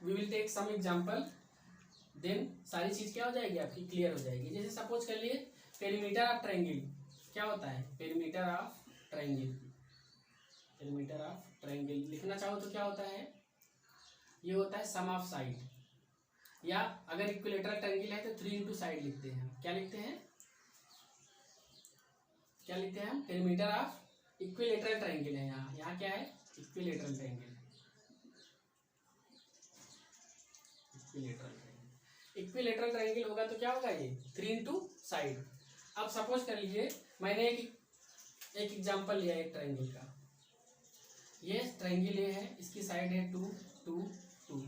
We will take some example, then सारी चीज क्या हो जाएगी आपकी क्लियर हो जाएगी। जैसे सपोज कर लिए पेरीमीटर ऑफ ट्रायंगल क्या होता है, perimeter of triangle, perimeter of triangle लिखना चाहो तो क्या होता है, ये होता है सम ऑफ साइड, या अगर इक्विलेटरल ट्रायंगल है तो 3 इंटू साइड लिखते हैं। क्या लिखते हैं, क्या लिखते हैं हम, पेरीमीटर ऑफ इक्विलेटरल ट्रायंगल है। यहाँ क्या है, इक्विलेटरल ट्रायंगल, इक्विलेटरल ट्रायंगल होगा तो क्या होगा ये 3 इंटू साइड। अब सपोज कर लीजिए मैंने एक एग्जांपल लिया एक ट्रायंगल का, ये ट्रायंगल ये है, इसकी साइड है 2 2 2।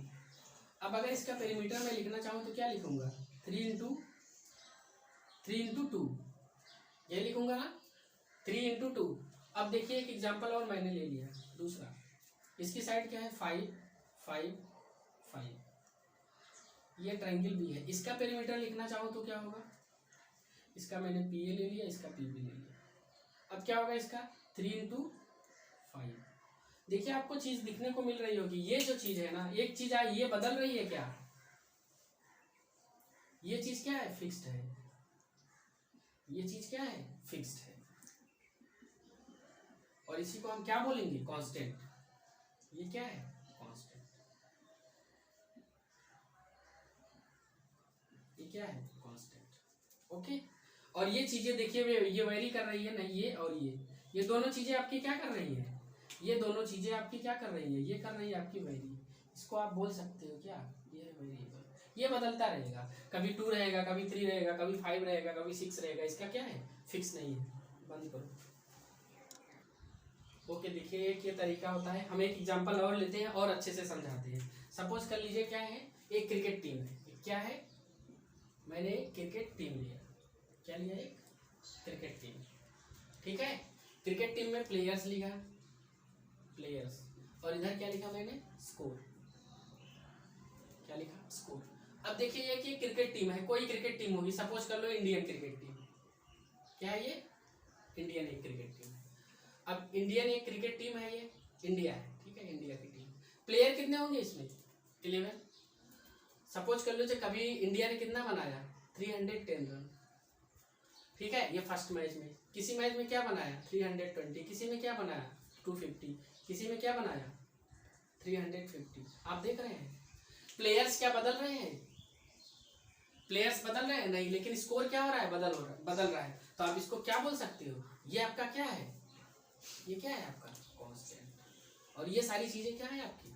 अब अगर इसका पेरीमीटर मैं लिखना चाहूँ तो क्या लिखूंगा, 3 इंटू 2 ये लिखूंगा ना, 3 इंटू 2। अब देखिए एक एग्जांपल और मैंने ले लिया दूसरा, इसकी साइड क्या है 5 5 5, ये ट्रायंगल भी है, इसका पेरीमीटर लिखना चाहो तो क्या होगा, इसका मैंने पी ए ले लिया, इसका पी बी ले लिया। अब क्या होगा इसका 3 इंटू 5। देखिए आपको चीज दिखने को मिल रही होगी, ये जो चीज है ना, एक चीज आई ये बदल रही है क्या, ये चीज क्या है फिक्स्ड है, ये चीज क्या है फिक्स्ड है, और इसी को हम क्या बोलेंगे कांस्टेंट, ये क्या है कांस्टेंट, ये क्या है कांस्टेंट। ओके, और ये चीजें देखिए ये वेरी कर रही है ना, ये और ये दोनों चीजें आपकी क्या कर रही है, ये दोनों चीजें आपकी क्या कर रही है, ये कर रही है आपकी वेरी। इसको आप बोल सकते हो क्या, ये वेरिएबल, ये बदलता रहेगा, कभी 2 रहेगा, कभी 3 रहेगा, कभी 5 रहेगा, कभी 6 रहेगा, इसका क्या है फिक्स नहीं है। बंद करो। ओके, देखिए एक ये तरीका होता है। हम एक एग्जांपल और लेते हैं और अच्छे से समझाते हैं। सपोज कर लीजिए क्या है, एक क्रिकेट टीम है, क्या है, मैंने एक क्रिकेट टीम लिया, क्या लिया, एक क्रिकेट टीम, ठीक है। क्रिकेट टीम में प्लेयर्स लिखा, प्लेयर्स, और इधर क्या लिखा मैंने, स्कोर, क्या लिखा, स्कोर। अब देखिए ये कि क्रिकेट टीम है, कोई क्रिकेट टीम होगी, सपोज कर लो इंडियन क्रिकेट टीम, क्या है ये, इंडियन एक क्रिकेट टीम है। अब इंडियन एक क्रिकेट टीम है, ये इंडिया है, ठीक है, इंडिया की टीम। प्लेयर कितने होंगे इसमें, 11। सपोज कर लो जो कभी इंडिया ने कितना बनाया, 310 रन, ठीक है, ये फर्स्ट मैच में। किसी मैच में क्या बनाया 320, किसी में क्या बनाया 250, किसी में क्या बनाया 350। आप देख रहे हैं प्लेयर्स क्या बदल रहे हैं, प्लेयर्स बदल रहे हैं नहीं, लेकिन स्कोर क्या हो रहा है, बदल रहा है। तो आप इसको क्या बोल सकते हो, ये आपका क्या है, ये क्या है आपका कांस्टेंट, और ये सारी चीजें क्या है आपकी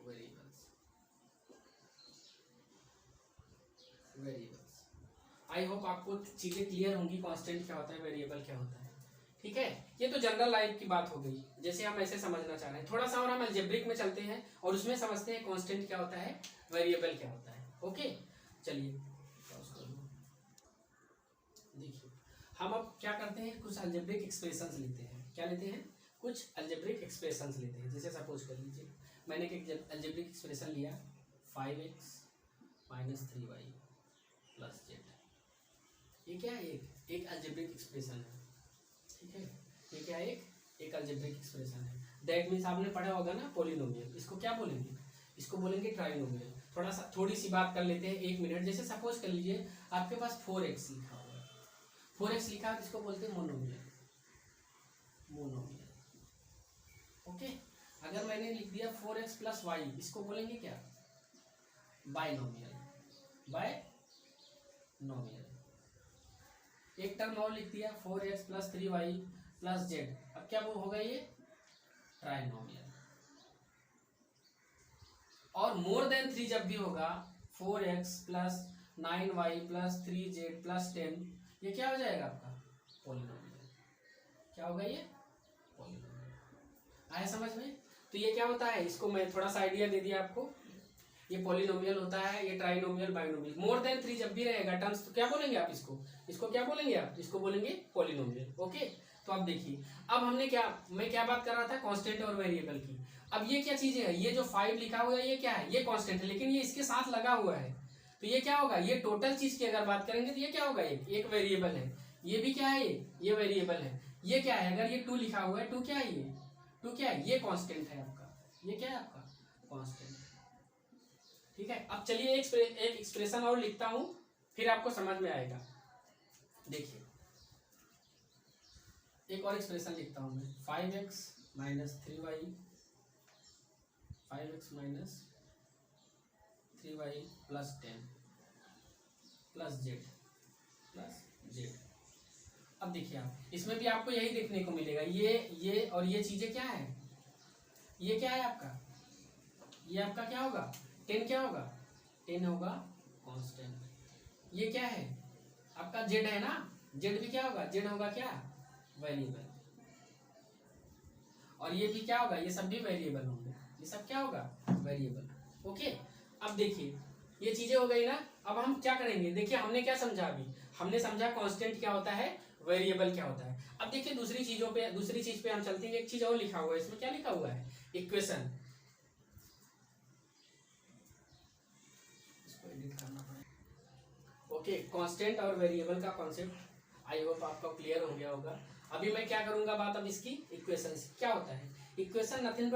वेरिएबल्स, वेरिएबल्स। आई होप आपको चीजें क्लियर होंगी, कांस्टेंट क्या होता है, वेरिएबल क्या होता है, ठीक है। ये तो जनरल लाइफ की बात हो गई, जैसे हम ऐसे समझना चाह रहे हैं। थोड़ा सा और हम अलजेब्रिक में चलते हैं और उसमें समझते हैं कांस्टेंट क्या होता है, वेरिएबल क्या होता है। ओके, चलिए देखिए हम अब क्या करते हैं, कुछ अलजेब्रिक एक्सप्रेशंस लेते हैं। क्या लेते हैं, कुछ अलजेब्रिक एक्सप्रेशंस लेते हैं। जैसे सपोज कर लीजिए मैंने एक अलजेब्रिक एक्सप्रेशन लिया 5x - 3y + z। ये क्या है, एक अलजेब्रिक एक्सप्रेशन है, ठीक है। ये क्या है, एक अलजेब्रिक एक्सप्रेशन है। दैट मीन्स आपने पढ़ा होगा ना पॉलिनोमियल, इसको क्या बोलेंगे, इसको बोलेंगे ट्राइनोमियल। थोड़ी सी बात कर लेते हैं 1 मिनट। जैसे सपोज कर लीजिए आपके पास 4x लिखा हुआ है, 4x लिखा है, इसको बोलते हैं मोनोमियल, मोनोमियल। ओके, अगर मैंने लिख दिया 4x + y, इसको बोलेंगे क्या, बाइनोमियल, बाइनोमियल। एक टर्म और लिख दिया 4x + 3y + z, अब क्या वो होगा, ये ट्राइनोमियल। और मोर देन 3 जब भी होगा 4x + 9y + 3z + 10, ये क्या हो जाएगा आपका पॉलिनोमियल। क्या होगा ये पॉलिनोमियल। आया समझ में। तो ये क्या होता है, इसको मैं थोड़ा सा आइडिया दे दिया आपको। ये पॉलिनोमियल होता है, ये ट्राइनोमियल, बाइनोमियल। मोर देन 3 जब भी रहेगा टर्म्स तो क्या बोलेंगे आप, इसको क्या बोलेंगे आप, इसको बोलेंगे पॉलिनोमियल। ओके, तो अब देखिए अब मैं क्या बात कर रहा था, कांस्टेंट और वेरिएबल की। अब ये क्या चीजें है, ये जो 5 लिखा हुआ है ये क्या है, ये कांस्टेंट है, लेकिन ये इसके साथ लगा हुआ है, तो ये क्या होगा, ये टोटल चीज की अगर बात करेंगे तो ये क्या होगा, एक वेरिएबल है। ये भी क्या है, ये वेरिएबल है। ये क्या है, अगर ये 2 लिखा हुआ है, 2 क्या है, ये 2 क्या है, ये कांस्टेंट है आपका, ये क्या है आपका कांस्टेंट। ठीक है, अब चलिए एक एक्सप्रेशन और लिखता हूं, फिर आपको समझ में आएगा। देखिए एक और एक्सप्रेशन लिखता हूं मैं, 5x minus 3y, 5x minus 3y plus 10 plus z। अब देखिए आप इसमें भी आपको यही देखने को मिलेगा, ये और ये चीजें क्या है, ये क्या है आपका, ये आपका क्या होगा, 10 क्या होगा, 10 होगा कांस्टेंट। ये क्या है आपका, z है ना, z भी क्या होगा, z होगा क्या, वेरिएबल। और ये भी क्या होगा, ये सब भी वेरिएबल होंगे, ये सब क्या होगा, वेरिएबल। ओके, अब देखिए ये चीजें हो गई ना। अब हम क्या करेंगे, देखिए हमने क्या समझा, अभी हमने समझा कांस्टेंट क्या होता है, वेरिएबल क्या होता है। अब देखिए दूसरी चीज पे हम चलते हैं। एक चीज और लिखा हुआ है इसमें, क्या लिखा हुआ है, इक्वेशन। इसको एडिट करना पड़ेगा। ओके, कांस्टेंट और वेरिएबल का कॉन्सेप्ट आई होप आपको क्लियर हो गया होगा। अभी मैं क्या करूंगा बात, अब इसकी इक्वेशन क्या होता है। इक्वेशन नथिंग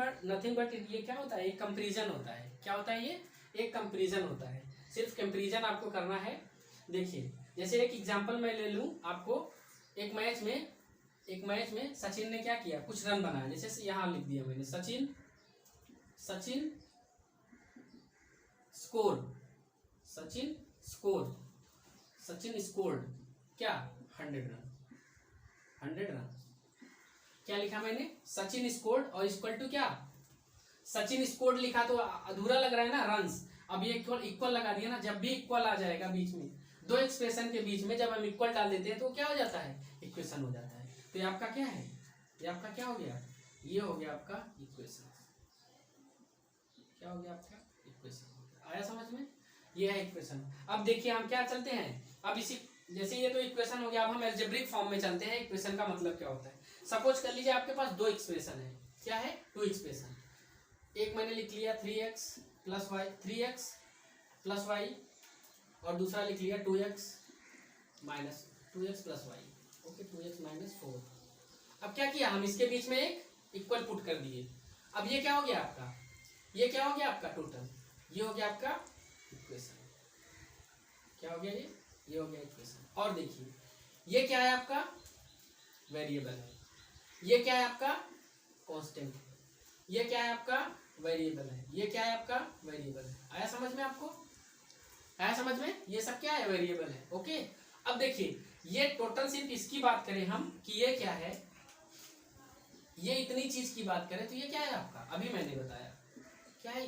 बट ये क्या होता है, एक कंपैरिजन होता है। क्या होता है, ये एक कंपैरिजन होता है, सिर्फ कंपैरिजन आपको करना है। देखिए जैसे एक एग्जांपल मैं ले लूं आपको, एक मैच में सचिन ने क्या किया, कुछ रन बनाया। जैसे यहाँ लिख दिया मैंने, सचिन स्कोर्ड क्या, 100 रन। क्या लिखा मैंने, सचिन स्कोर्ड और इक्वल टू क्या, सचिन स्कोर्ड लिखा तो अधूरा लग रहा है ना, रन्स। अब ये इक्वल लगा दिया ना। जब भी इक्वल आ जाएगा बीच में, दो एक्सप्रेशन के बीच में जब हम इक्वल डाल देते हैं तो क्या हो जाता है, इक्वेशन हो जाता है। तो ये आपका क्या है, ये आपका क्या हो गया, ये हो गया आपका इक्वेशन। क्या हो गया आपका, इक्वेशन। आया समझ में, ये है इक्वेशन। अब देखिए हम क्या चलते हैं, अब इसी जैसे ये तो इक्वेशन हो गया, अब हम अलजेब्रिक फॉर्म में चलते हैं। इक्वेशन का मतलब क्या होता है, सपोज कर लीजिए आपके पास दो एक्सप्रेशन है। क्या है, टू एक्सप्रेशन। एक मैंने लिख लिया 3x प्लस वाई, और दूसरा लिख लिया 2x plus Y. Okay, 2x minus 4। अब क्या किया, हम इसके बीच में एक इक्वल पुट कर दिए। अब ये क्या हो गया आपका, ये क्या हो गया आपका टोटल, ये हो गया आपका इक्वेशन। क्या हो गया, ये हो गया इक्वेशन। और देखिए ये क्या है आपका, वेरिएबल है। ये क्या है आपका, कांस्टेंट। ये क्या है आपका, वेरिएबल है। ये क्या है आपका, वेरिएबल है। आया समझ में आपको, आया समझ में, ये सब क्या है, वेरिएबल है। ओके, अब देखिए ये टोटल सिर्फ इसकी बात करें हम कि ये क्या है, ये इतनी चीज की बात करें तो ये क्या है आपका, अभी मैंने बताया क्या है,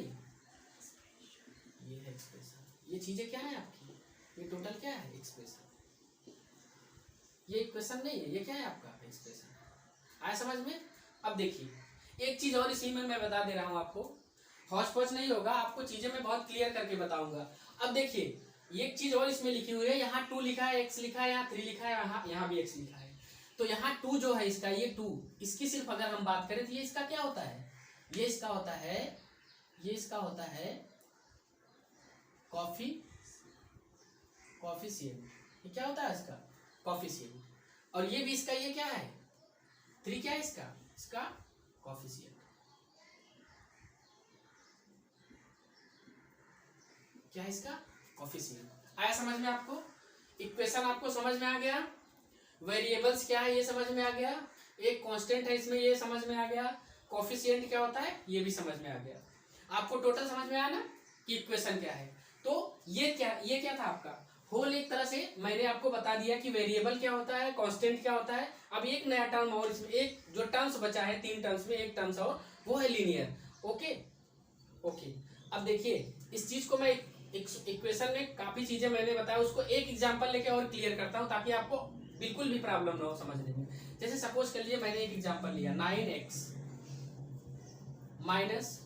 ये है एक्सप्रेशन। ये चीजें क्या है आपकी, ये टोटल क्या है, एक्सप्रेशन। ये इक्वेशन नहीं है, ये क्या है आपका, एक्सप्रेशन। आया समझ में। अब देखिए एक चीज और इसी में मैं बता दे रहा हूं आपको, हौच पौच नहीं होगा, आपको चीजें मैं बहुत क्लियर करके बताऊंगा। अब देखिए एक चीज और इसमें लिखी हुई है, यहाँ 2 लिखा है, x लिखा है, यहाँ 3 लिखा है, यहाँ भी x लिखा है। तो यहाँ 2 जो है इसका, ये 2 इसकी सिर्फ अगर हम बात करें तो ये इसका क्या होता है, ये इसका होता है कॉफिशिएंट। ये क्या होता है इसका, कॉफिशिएंट। और ये भी इसका, ये क्या है 3, क्या है इसका कॉफिशिएंट। क्या है इसका, कॉफिशिएंट। आया समझ में आपको, इक्वेशन आपको समझ में आ गया, वेरिएबल्स क्या है ये समझ में आ गया, एक कांस्टेंट है इसमें ये समझ में आ गया, कॉफिशिएंट क्या होता है ये भी समझ में आ गया। आपको टोटल समझ में आया ना कि इक्वेशन क्या है। तो ये क्या था आपका होल, एक तरह से मैंने आपको बता दिया कि वेरिएबल क्या होता है, कांस्टेंट क्या होता है। अब एक नया टर्म और इसमें एक जो टर्म्स बचा है, 3 टर्म्स में एक टर्म्स और, वो है लीनियर। ओके, अब देखिए इस चीज को मैं इक्वेशन में काफी चीजें मैंने बताया, उसको एक एग्जांपल लेके और क्लियर करता हूं ताकि आपको बिल्कुल भी प्रॉब्लम ना हो समझने में। जैसे सपोज कर लीजिए मैंने एक एग्जांपल लिया, 9x minus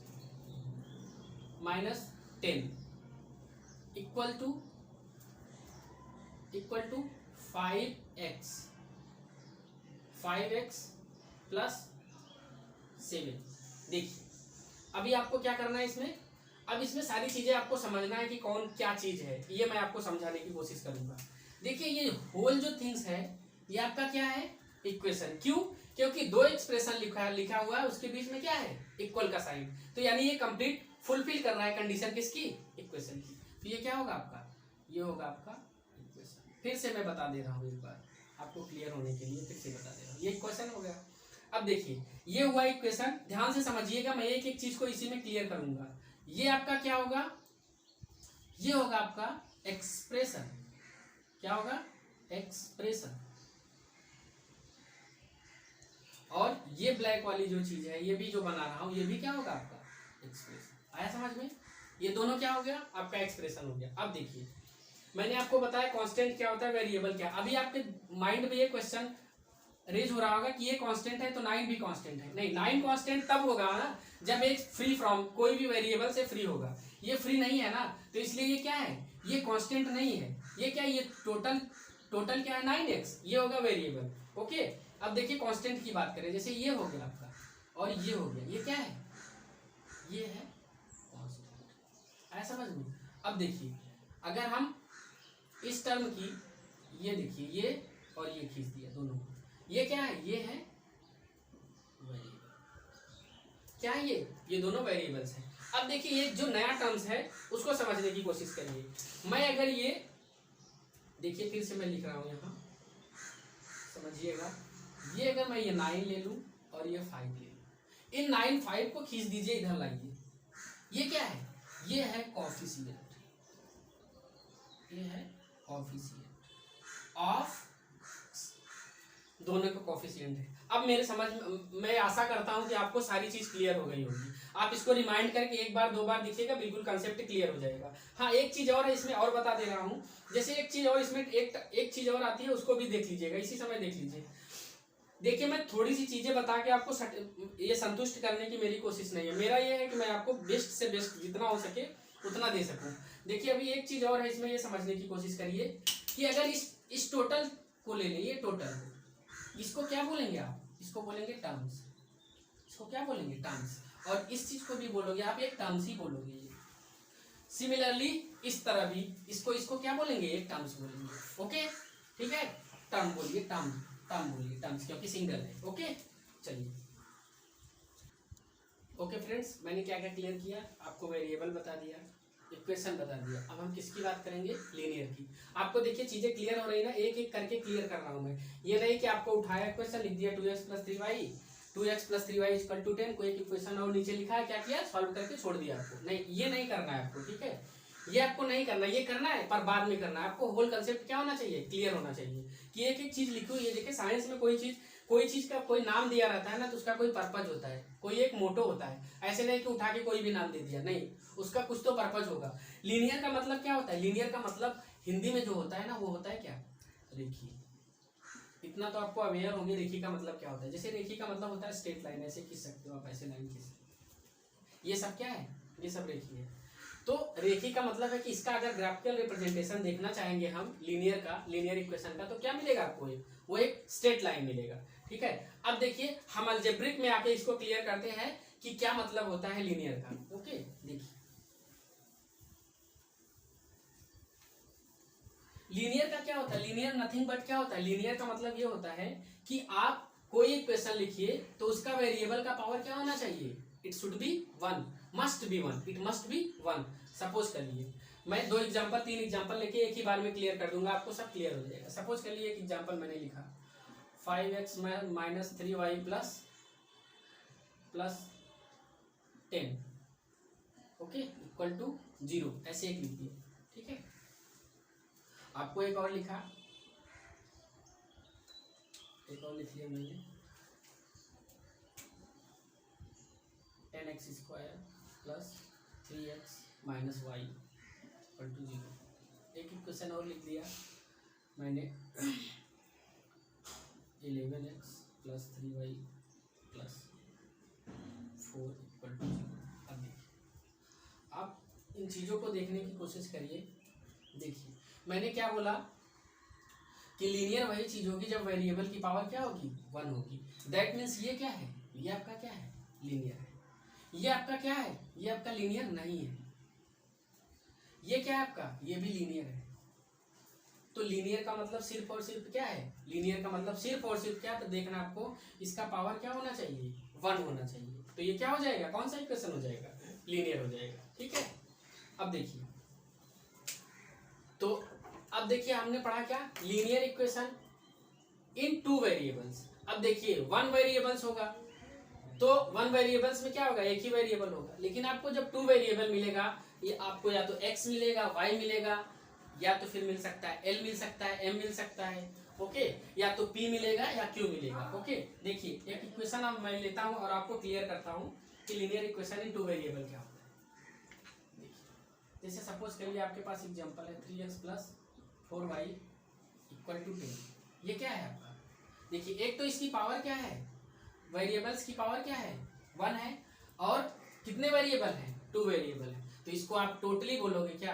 10 equal to 5x plus 7। देखिए अभी आपको क्या करना है इसमें, अब इसमें सारी चीजें आपको समझना है कि कौन क्या चीज है, ये मैं आपको समझाने की कोशिश करूंगा। देखिए ये होल जो थिंग्स है ये आपका क्या है, इक्वेशन। क्यों, क्योंकि दो एक्सप्रेशन लिखा हुआ है, उसके बीच में क्या है, इक्वल का साइन। तो यानी ये कंप्लीट फुलफिल कर रहा है कंडीशन किसकी, इक्वेशन की। तो ये क्या होगा आपका, ये होगा आपका इक्वेशन। फिर से मैं बता दे रहा हूँ एक बार आपको क्लियर होने के लिए, फिर से बता दे रहा हूँ, ये इक्वेशन हो गया। अब देखिए ये हुआ इक्वेशन, ध्यान से समझिएगा, मैं एक एक चीज को इसी में क्लियर करूंगा। ये आपका क्या होगा, ये होगा आपका एक्सप्रेशन। क्या होगा, एक्सप्रेशन। और ये ब्लैक वाली जो चीज है, ये भी जो बना रहा हूं, ये भी क्या होगा आपका एक्सप्रेशन। आया समझ में, ये दोनों क्या हो गया आपका एक्सप्रेशन हो गया। अब देखिए मैंने आपको बताया कांस्टेंट क्या होता है, वेरिएबल क्या। अभी आपके माइंड में ये क्वेश्चन रेज हो रहा होगा कि ये कांस्टेंट है तो 9 भी कांस्टेंट है। नहीं, 9 कांस्टेंट तब होगा ना जब एक फ्री फ्रॉम कोई भी वेरिएबल से फ्री होगा। ये फ्री नहीं है ना, तो इसलिए ये क्या है, ये कांस्टेंट नहीं है। ये क्या है, ये टोटल क्या है 9x, ये होगा वेरिएबल। ओके, अब देखिए कांस्टेंट की बात करें, जैसे ये हो गया आपका और ये हो गया, ये क्या है, ये है कांस्टेंट। आया समझ में। अब देखिए अगर हम इस टर्म की, ये देखिए ये और ये खींच दिया दोनों को, ये क्या है, ये है वेरिएबल। क्या है ये दोनों वेरिएबल्स हैं। अब देखिए ये जो नया टर्म्स है उसको समझने की कोशिश करिए। मैं अगर ये देखिए फिर से मैं लिख रहा हूं यहां, समझिएगा, ये अगर मैं ये 9 ले लूं और ये 5 ले लूं, इन 9 5 को खींच दीजिए, इधर लाइए। ये क्या है, ये है कोएफिशिएंट, ये है कोएफिशिएंट ऑफ, दोनों का कोएफिशिएंट है। अब मेरे समझ में, मैं आशा करता हूं कि आपको सारी चीज क्लियर हो गई होगी। आप इसको रिमाइंड करके एक बार दो बार देखिएगा, बिल्कुल कंसेप्ट क्लियर हो जाएगा। हाँ एक चीज और है इसमें, और बता दे रहा हूं, जैसे एक चीज और इसमें एक चीज और आती है, उसको भी देख लीजिएगा, इसी समय देख लीजिए। देखिए मैं थोड़ी सी चीजें बता के आपको ये संतुष्ट करने की मेरी कोशिश नहीं है। मेरा ये है कि मैं आपको बेस्ट से बेस्ट जितना हो सके उतना दे सकूं। देखिए अभी एक चीज और है इसमें, ये समझने की कोशिश करिए कि अगर इस टोटल को ले लें, ये टोटल को, इसको क्या बोलेंगे आप, इसको बोलेंगे टर्म्स। इसको क्या बोलेंगे, टर्म्स। और इस चीज को भी बोलोगे आप, एक टर्म्स ही बोलोगे। सिमिलरली इस तरह भी इसको क्या बोलेंगे, एक टर्म्स बोलेंगे। ओके ठीक है, टर्म बोलिए, टर्म बोलिए, टर्म्स, क्योंकि सिंगल है। ओके चलिए, ओके फ्रेंड्स, मैंने क्या क्या क्लियर किया, आपको वेरिएबल बता दिया, इक्वेशन बता दिया। अब हम किसकी बात करेंगे, लीनियर की। आपको देखिए चीजें क्लियर हो रही ना, एक एक करके क्लियर कर रहा हूं मैं। ये नहीं कि आपको उठाया इक्वेशन लिख दिया 2x + 3y 2x + 3y = 10, कोई एक इक्वेशन और नीचे लिखा है, क्या किया, सॉल्व करके छोड़ दिया आपको। नहीं, ये नहीं करना है आपको, ठीक है, ये आपको नहीं करना, ये करना है पर बाद में करना है। आपको होल कंसेप्ट क्या होना चाहिए, क्लियर होना चाहिए कि एक एक चीज लिखो। ये देखिए साइंस में कोई चीज का कोई नाम दिया रहता है ना, तो उसका कोई पर्पज होता है, कोई एक मोटो होता है। ऐसे नहीं कि उठा के कोई भी नाम दे दिया, नहीं, उसका कुछ तो पर्पज होगा। लीनियर का मतलब क्या होता है, लीनियर का मतलब हिंदी में जो होता है ना, वो होता है क्या, रेखीय। इतना तो आपको अवेयर होंगे रेखी का मतलब क्या होता है। जैसे रेखी का मतलब होता है स्ट्रेट लाइन, ऐसे खींच सकते हो आप, ऐसे लाइन खींच सकते हो, ये सब क्या है, ये सब रेखी है। तो रेखी का मतलब है कि इसका अगर ग्राफिकल रिप्रेजेंटेशन देखना चाहेंगे हम लीनियर का, लीनियर इक्वेशन का, तो क्या मिलेगा आपको, वो एक स्ट्रेट लाइन मिलेगा। ठीक है, अब देखिए हम अलजेब्रिक में आके इसको क्लियर करते हैं कि क्या मतलब होता है लीनियर का। ओके देखिए, लीनियर का क्या होता है, लीनियर नथिंग बट क्या होता है, लीनियर का मतलब ये होता है कि आप कोई इक्वेशन लिखिए तो उसका वेरिएबल का पावर क्या होना चाहिए, it should be 1, must be 1, it must be 1। Suppose कर लिए मैं 2 एग्जांपल 3 एग्जांपल लेके एक ही बार में क्लियर कर दूंगा, आपको सब क्लियर हो जाएगा। सपोज कर लिए एक एग्जांपल मैंने लिखा 5x - 3y plus 10 okay equal to 0, ऐसे एक लिख दिया। ठीक है, आपको एक और लिखा, एक और लिख लिया मैंने 10x² plus 3x - y equal to 0। एक इक्वेशन और लिख दिया मैंने 11x plus 3y plus 4 equal to 0। अब देखिए, आप इन चीज़ों को देखने की कोशिश करिए। देखिए मैंने क्या बोला कि लीनियर वही चीज होगी जब वेरिएबल की पावर क्या होगी, 1 होगी। दैट मीन्स ये क्या है, ये आपका क्या है, लीनियर है। ये आपका क्या है, ये आपका लीनियर नहीं है। ये क्या है आपका, ये भी लीनियर है। तो लीनियर का मतलब सिर्फ और सिर्फ क्या है, लीनियर का मतलब सिर्फ और सिर्फ क्या, तो देखना आपको इसका पावर क्या होना चाहिए, 1 होना चाहिए। तो ये क्या हो जाएगा, कौन सा इक्वेशन हो जाएगा, लीनियर हो जाएगा। ठीक है, अब देखिए, तो अब देखिए हमने पढ़ा क्या, linear equation in two variables. अब देखिए वन वेरिएबल्स होगा तो वन वेरिएबल्स में क्या होगा, एक ही वेरिएबल होगा, लेकिन आपको जब टू वेरिएबल मिलेगा, ये आपको या तो x मिलेगा, y मिलेगा, या तो फिर मिल सकता है l मिल सकता है, m मिल सकता है, ओके, या तो p मिलेगा या q मिलेगा। ओके, देखिए एक इक्वेशन अब मैं लेता हूं और आपको क्लियर करता हूं कि linear equation in two variable क्या होता है। देखिए जैसे सपोज करिए आपके पास एग्जांपल है 3x plus 4y equal to 10। ये क्या है आपका, देखिए एक तो इसकी पावर क्या है, वेरिएबल्स की पावर क्या है 1 है, और कितने वेरिएबल हैं, 2 वेरिएबल है, तो इसको आप टोटली बोलोगे क्या,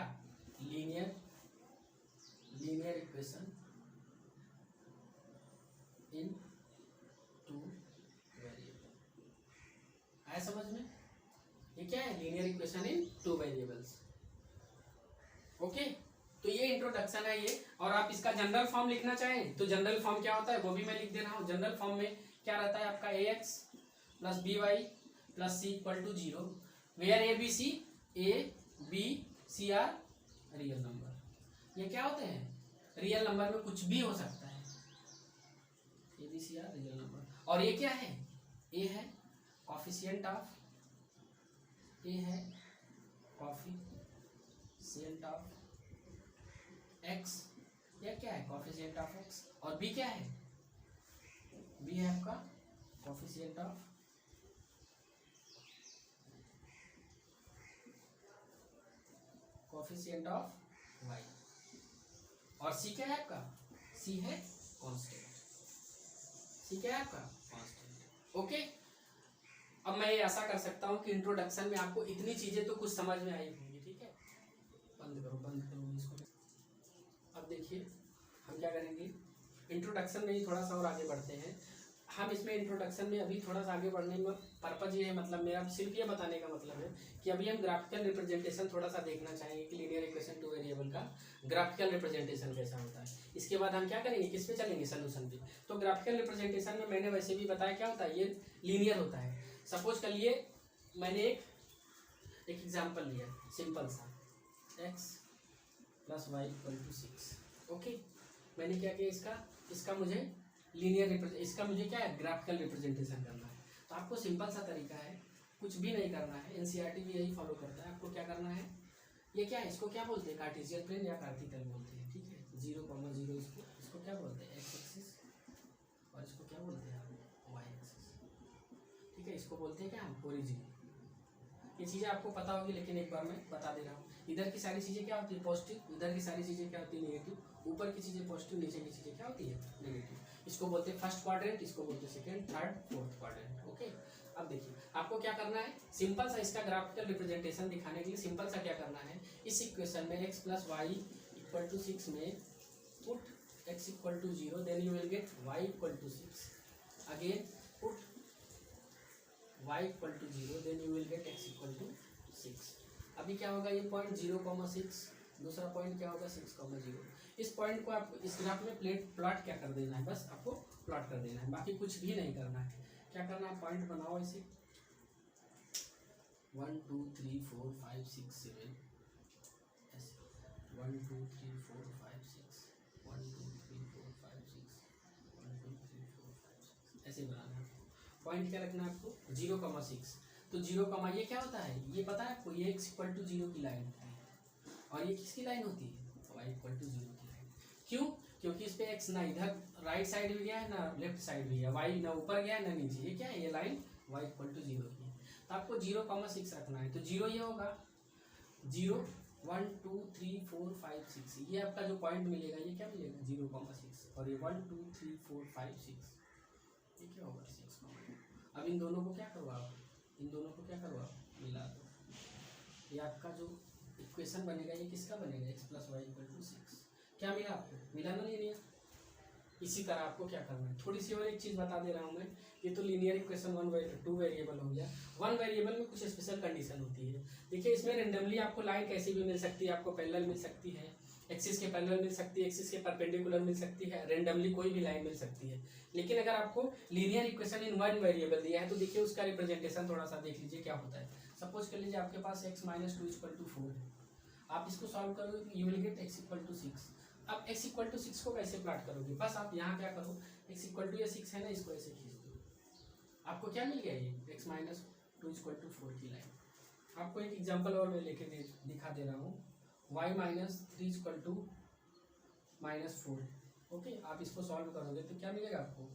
लीनियर इक्वेशन इन 2 वेरिएबल। आया समझ में, ये क्या है, linear equation in 2 variables. Okay, तो ये इंट्रोडक्शन है ये, और आप इसका जनरल फॉर्म लिखना चाहें तो जनरल फॉर्म क्या होता है वो भी मैं लिख दे रहा हूँ। जनरल फॉर्म में क्या रहता है आपका, ax plus by plus c equal to 0, where a b c are real number. ये क्या होते हैं, रियल नंबर में कुछ भी हो सकता है, a b c are real number. और ये क्या है, a है कोफिशिएंट ऑफ, a है कोफिशिएंट ऑफ x, या क्या है कोफिशिएंट ऑफ x, और b क्या है, b है आपका कोफिशिएंट ऑफ y, और c क्या है आपका, c है कांस्टेंट, c क्या है आपका कांस्टेंट। ओके, अब मैं ये ऐसा कर सकता हूँ कि इंट्रोडक्शन में आपको इतनी चीजें तो कुछ समझ में आई होंगी। ठीक है, बंद करो इसको। अब देखिए हम क्या करेंगे, इंट्रोडक्शन में ही थोड़ा सा और आगे बढ़ते हैं। हम इसमें इंट्रोडक्शन में अभी थोड़ा सा आगे बढ़ने में पर्पज ये है, मतलब मेरा सिर्फ ये बताने का मतलब है कि अभी हम ग्राफिकल रिप्रेजेंटेशन थोड़ा सा देखना चाहेंगे कि लीनियर इक्वेशन 2 वेरिएबल का ग्राफिकल रिप्रेजेंटेशन कैसा होता है। इसके बाद हम क्या करेंगे, किस पे चलेंगे, सोल्यूशन पे। तो ग्राफिकल रिप्रेजेंटेशन में मैंने वैसे भी बताया क्या होता है, ये लीनियर होता है। सपोज कर लिए मैंने एक एग्जाम्पल लिया सिंपल सा, x plus y equal to 6। Okay, मैंने क्या किया, इसका मुझे इसका मुझे क्या है, ग्राफिकल रिप्रेजेंटेशन करना है। तो आपको सिंपल सा तरीका है, कुछ भी नहीं करना है, एनसीईआरटी भी यही फॉलो करता है। आपको क्या करना है, ये क्या है, इसको क्या बोलते हैं, कार्टेशियन प्लेन या कार्टिकल बोलते हैं। ठीक है, 0,0 इसको क्या बोलते हैं, एक्स एक्सिस, और इसको क्या बोलते हैं वाई एक्सिस। ठीक है, इसको बोलते हैं क्या हम, ओरिजिन। ये चीज़ें आपको पता होगी, लेकिन एक बार मैं बता दे रहा हूँ। इधर की सारी चीज़ें क्या होती है, पॉजिटिव, इधर की सारी चीज़ें क्या होती है, नेगेटिव, ऊपर की चीज़ें पॉजिटिव, नीचे की चीज़ें क्या होती है, नेगेटिव। इसको बोलते हैं फर्स्ट क्वाड्रेंट, इसको बोलते हैं second, third, fourth quadrant. Okay, अब देखिए आपको क्या करना है, सिंपल सा इसका ग्राफिकल रिप्रेजेंटेशन दिखाने के लिए सिंपल सा क्या करना है, इस इक्वेशन में x plus y equal to 6 में put x equal to 0, then you will get y equal to 6, again put y equal to 0, then you will get x equal to 6। अभी क्या होगा, ये पॉइंट 0,6, दूसरा पॉइंट क्या होगा 6,0। इस पॉइंट को आप इस ग्राफ में प्लॉट क्या कर देना है, बस आपको प्लॉट कर देना है, बाकी कुछ भी नहीं करना है। क्या करना है, पॉइंट बनाओ ऐसे 1 2 3 4 5 6 7, ऐसे 1 2 3 4 5 6, 1 2 3 4 5 6, 1 2 3 4 5 6, ऐसे बनाना है। पॉइंट क्या रखना है आपको, 0,6। तो 0, ये क्या होता है, ये पता है आपको, ये x इक्वल टू 0 की लाइन होती है, और ये किसकी लाइन होती है, y इक्वल टू 0 की लाइन। क्यों, क्योंकि इस पे x ना इधर राइट साइड भी गया है ना लेफ्ट साइड भी है, y ना ऊपर गया है ना नीचे, ये क्या है, ये लाइन y इक्वल टू 0 की है। तो आपको 0,6 रखना है, तो 0 ये होगा 0 1 2 3 4 5 6, ये आपका जो पॉइंट मिलेगा ये क्या मिलेगा 0,6, और ये 1 2 3 4 5 6, ये क्या होगा 6। अब इन दोनों को क्या करवाओ, इन दोनों को क्या करवाओ, मिला दो, ये आपका जो इक्वेशन बनेगा ये किसका बनेगा, x plus y equal to 6। क्या मिला आपको, मिला ना लीनियर। इसी तरह आपको क्या करना है, थोड़ी सी और एक चीज़ बता दे रहा हूँ मैं, ये तो लीनियर इक्वेशन 2 वेरिएबल हो गया। 1 वेरिएबल में कुछ स्पेशल कंडीशन होती है। देखिए इसमें रेंडमली आपको लाइन कैसी भी मिल सकती है, आपको पैरेलल मिल सकती है, एक्सिस के पैरेलल मिल सकती है, एक्सिस के परपेंडिकुलर मिल सकती है, रेंडमली कोई भी लाइन मिल सकती है। लेकिन अगर आपको लीनियर इक्वेशन इन 1 वेरिएबल दिया है तो देखिए उसका रिप्रेजेंटेशन थोड़ा सा देख लीजिए क्या होता है। सपोज कर लीजिए आपके पास x माइनस 2 इक्वल टू 4 है, आप इसको सॉल्व करोगे you will get x equal to 6। अब x इक्वल टू 6 को कैसे प्लॉट करोगे, बस आप यहाँ क्या करो, x इक्वल टू ये 6 है ना, इसको ऐसे खींच दो, आपको क्या मिल गया ये x माइनस 2 इक्वल टू 4 की लाइन। आपको एक एग्जांपल और मैं लेके दिखा दे रहा हूँ, y minus 3 equal to minus 4। Okay, आप इसको सॉल्व करोगे तो क्या मिलेगा आपको,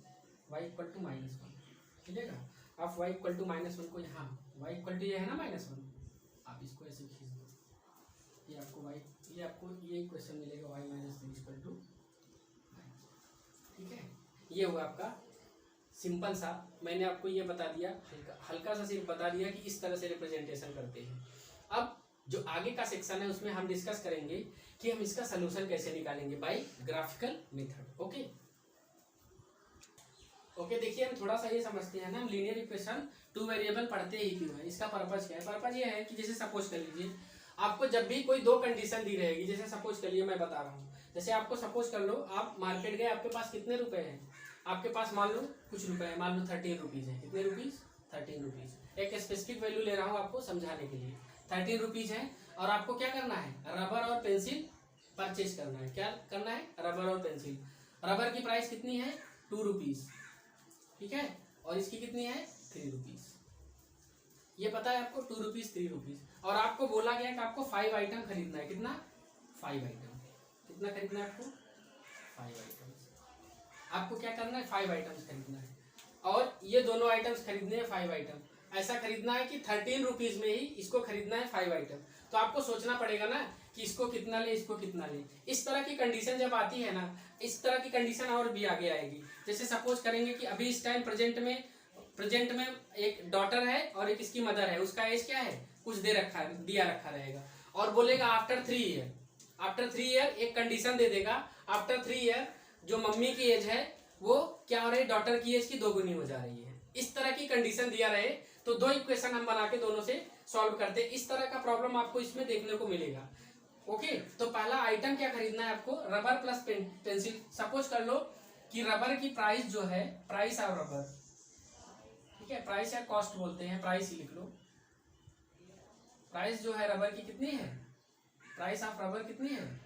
y इक्वल टू माइनस 1 मिलेगा। आप y इक्वल टू माइनस 1 को यहाँ y इक्वल टू ये है ना माइनस 1, आप इसको ऐसे खींच दो, ये आपको y, ये आपको ये इक्वेशन मिलेगा y माइनस 3 इक्वल टू, ठीक है। ये हुआ आपका सिंपल सा, मैंने आपको ये बता दिया, हल्का सा सिर्फ बता दिया कि इस तरह से रिप्रेजेंटेशन करते हैं। अब जो आगे का सेक्शन है उसमें हम डिस्कस करेंगे कि हम इसका सलूशन कैसे निकालेंगे by graphical method. Okay okay, देखिए हम थोड़ा सा ये समझते हैं ना, हम लीनियर इक्वेशन टू वेरिएबल पढ़ते ही क्यों है, इसका पर्पज क्या है। पर्पज ये है कि जैसे सपोज कर लीजिए आपको जब भी कोई दो कंडीशन दी रहेगी, जैसे सपोज कर लिए मैं बता रहा हूँ, जैसे आपको सपोज कर लो आप मार्केट गए, आपके पास कितने रुपए हैं, आपके पास मान लो कुछ रुपए है, मान लो 13 रुपीज है, कितने रुपीज, 13 रुपीज। एक स्पेसिफिक वैल्यू ले रहा हूँ आपको समझाने के लिए, 13 रुपीज है, और आपको क्या करना है, रबर और पेंसिल परचेज करना है। क्या करना है, रबर और पेंसिल। रबर की प्राइस कितनी है, 2 रुपीज, ठीक है, और इसकी कितनी है, 3 रुपीज। ये पता है आपको, 2 रुपीज 3 रुपीज, और आपको बोला गया कि आपको 5 आइटम खरीदना है। कितना, 5 आइटम। कितना खरीदना है आपको, 5 आइटम्स। आपको क्या करना है, 5 आइटम्स खरीदना है, और ये दोनों आइटम्स खरीदने हैं 5 आइटम। ऐसा खरीदना है कि 13 रुपीज में ही इसको खरीदना है 5 आइटम। तो आपको सोचना पड़ेगा ना कि इसको कितना ले, इसको कितना ले। इस तरह की कंडीशन जब आती है ना, इस तरह की कंडीशन और भी आगे आएगी। जैसे सपोज करेंगे कि अभी इस टाइम प्रेजेंट में एक डॉटर है और एक इसकी मदर है, उसका एज क्या है, कुछ दिया रखा रहेगा, और बोलेगा आफ्टर 3 ईयर, आफ्टर 3 ईयर एक कंडीशन दे देगा, आफ्टर 3 ईयर जो मम्मी की एज है वो क्या हो रही है, डॉटर की एज की 2 गुनी हो जा रही है। इस तरह की कंडीशन दिया रहे तो 2 इक्वेशन हम बना के दोनों से सॉल्व करते। इस तरह का प्रॉब्लम आपको इसमें देखने को मिलेगा। ओके, तो पहला आइटम क्या खरीदना है आपको, रबर प्लस पेंसिल। सपोज कर लो कि रबर की प्राइस जो है, प्राइस ऑफ रबर, ठीक है, प्राइस या कॉस्ट बोलते हैं, प्राइस ही लिख लो। प्राइस जो है रबर की कितनी है, प्राइस ऑफ रबर कितनी है,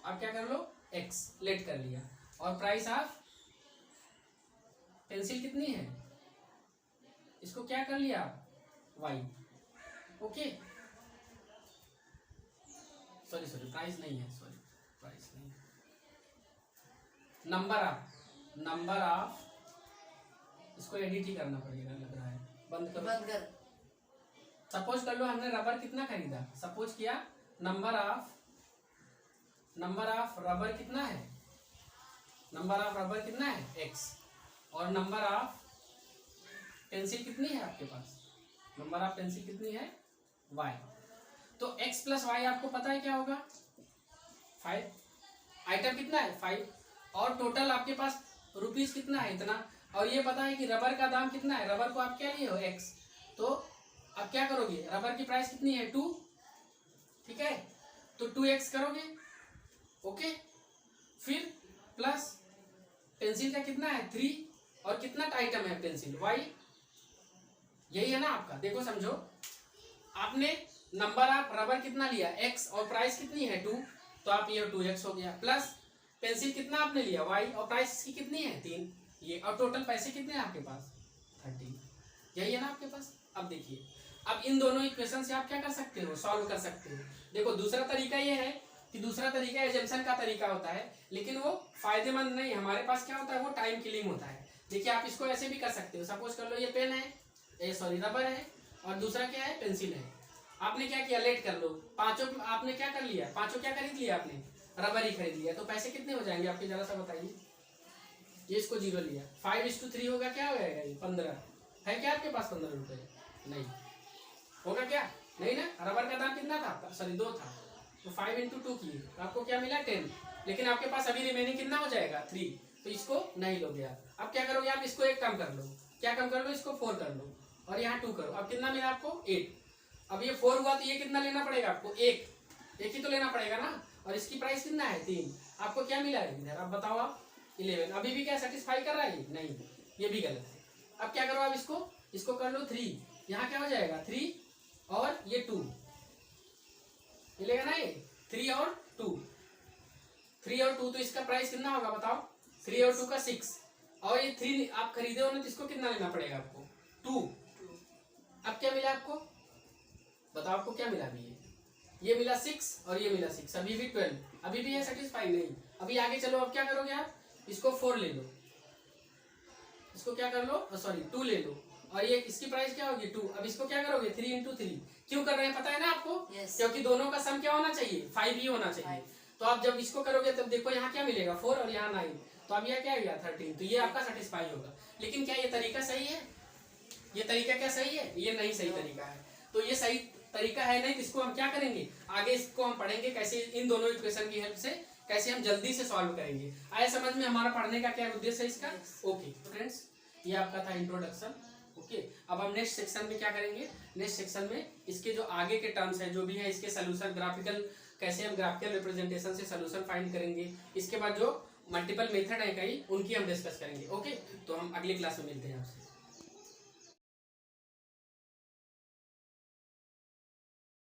आप क्या कर लो, x लेट कर लिया, और प्राइस ऑफ पेंसिल कितनी है, इसको क्या कर लिया, y। ओके, सॉरी प्राइस नहीं है, सॉरी प्राइस नहीं, नंबर ऑफ, इसको एडिट ही करना पड़ेगा लग रहा है, बंद कर। सपोज कर लो हमने रबर कितना खरीदा, सपोज किया नंबर ऑफ रबर कितना है, नंबर ऑफ रबर कितना है x, और नंबर ऑफ पेंसिल कितनी है आपके पास, नंबर ऑफ पेंसिल कितनी है y। तो x प्लस y आपको पता है क्या होगा, 5। आइटम कितना है 5, और टोटल आपके पास रुपीस कितना है इतना, और ये पता है कि रबर का दाम कितना है, रबर को आप क्या लिए हो x। तो अब क्या करोगे, रबर की प्राइस कितनी है 2, ठीक है, तो 2x करोगे। ओके, फिर प्लस पेंसिल का कितना है 3, और कितना आइटम है पेंसिल y, यही है ना आपका। देखो समझो, आपने नंबर ऑफ रबर कितना लिया x, और प्राइस कितनी है 2, तो आप ये 2x हो गया, प्लस पेंसिल कितना आपने लिया y, और प्राइस इसकी कितनी है 3, ये, और टोटल पैसे कितने हैं आपके पास 13, यही है ना आपके पास। अब देखिए, अब इन दोनों इक्वेशन से आप क्या कर सकते हो, सॉल्व कर सकते हो। देखो दूसरा तरीका ये है कि दूसरा तरीका एजम्पशन का तरीका होता है, लेकिन वो फायदेमंद नहीं, हमारे पास क्या होता है, वो टाइम किलिंग होता है। देखिए आप इसको ऐसे भी कर सकते हो, सपोज कर लो ये पेन है, सॉरी रबर है, और दूसरा क्या है, पेंसिल है। आपने क्या किया, लेट कर लो, पांचों आपने क्या कर लिया, पांचों क्या खरीद लिया आपने, रबर ही खरीद लिया। तो पैसे कितने हो जाएंगे आपके, जरा सा बताइए। ये इसको 0 लिया, 5:3 होगा, क्या हो जाएगा ये 15 है क्या आपके पास, 15 रुपए नहीं होगा क्या, नहीं ना। रबर का दाम कितना था, सॉरी 2 था, तो 5 × 2 किए तो आपको क्या मिला 10, लेकिन आपके पास अभी रिमेनिंग कितना हो जाएगा 3, तो इसको नहीं लोगे आप। अब क्या करोगे आप, इसको एक कम कर लो, क्या कम कर लो, इसको 4 कर लो, और यहाँ 2 करो, अब कितना मिला आपको 8। अब ये 4 हुआ तो ये कितना लेना पड़ेगा आपको, एक ही तो लेना पड़ेगा ना, और इसकी प्राइस कितना है 3, आपको क्या मिला है इधर, अब बताओ आप 11। अभी भी क्या सेटिस्फाई कर रहा है, नहीं, ये भी गलत है। अब क्या करो आप, इसको कर लो 3, यहाँ क्या हो जाएगा 3 और ये 2 मिलेगा ना, ये 3 और 2, 3 और 2, तो इसका प्राइस कितना होगा बताओ, 3 और 2 का 6, और ये 3 आप खरीदे हो ना तो इसको कितना लेना पड़ेगा आपको 2। अब क्या मिला आपको बताओ, आपको क्या मिला अभी, ये मिला 6 और ये मिला 6, अभी भी 12, अभी भी है सेटिस्फाई नहीं। अभी आगे चलो, अब क्या करोगे आप, इसको 4 ले लो, इसको क्या कर लो, सॉरी 2 ले लो, और ये इसकी प्राइस क्या होगी 2। अब इसको क्या करोगे 3 इंटू 3, क्यों कर रहे हैं पता है ना आपको, क्योंकि दोनों का सम क्या होना चाहिए 5 ही होना चाहिए। तो आप जब इसको करोगे तब देखो यहाँ क्या मिलेगा 4 और यहाँ 9, तो अब यह क्या गया 13, तो ये आपका सेटिस्फाई होगा। लेकिन क्या ये तरीका सही है, ये तरीका क्या सही है, ये नहीं सही तरीका है। तो ये सही तरीका है नहीं, तो इसको हम क्या करेंगे आगे, इसको हम पढ़ेंगे कैसे इन दोनों इक्वेशन की हेल्प से कैसे हम जल्दी से सॉल्व करेंगे। आया समझ में हमारा पढ़ने का क्या उद्देश्य है इसका। ओके फ्रेंड्स, ये आपका था इंट्रोडक्शन। ओके, अब हम नेक्स्ट सेक्शन में क्या करेंगे, नेक्स्ट सेक्शन में इसके जो आगे के टर्म्स हैं जो भी है, इसके सोल्यूशन ग्राफिकल, कैसे हम ग्राफिकल रिप्रेजेंटेशन से सोल्यूशन फाइंड करेंगे, इसके बाद जो मल्टीपल मेथड है कई उनकी हम डिस्कस करेंगे। ओके, तो हम अगली क्लास में मिलते हैं आपसे।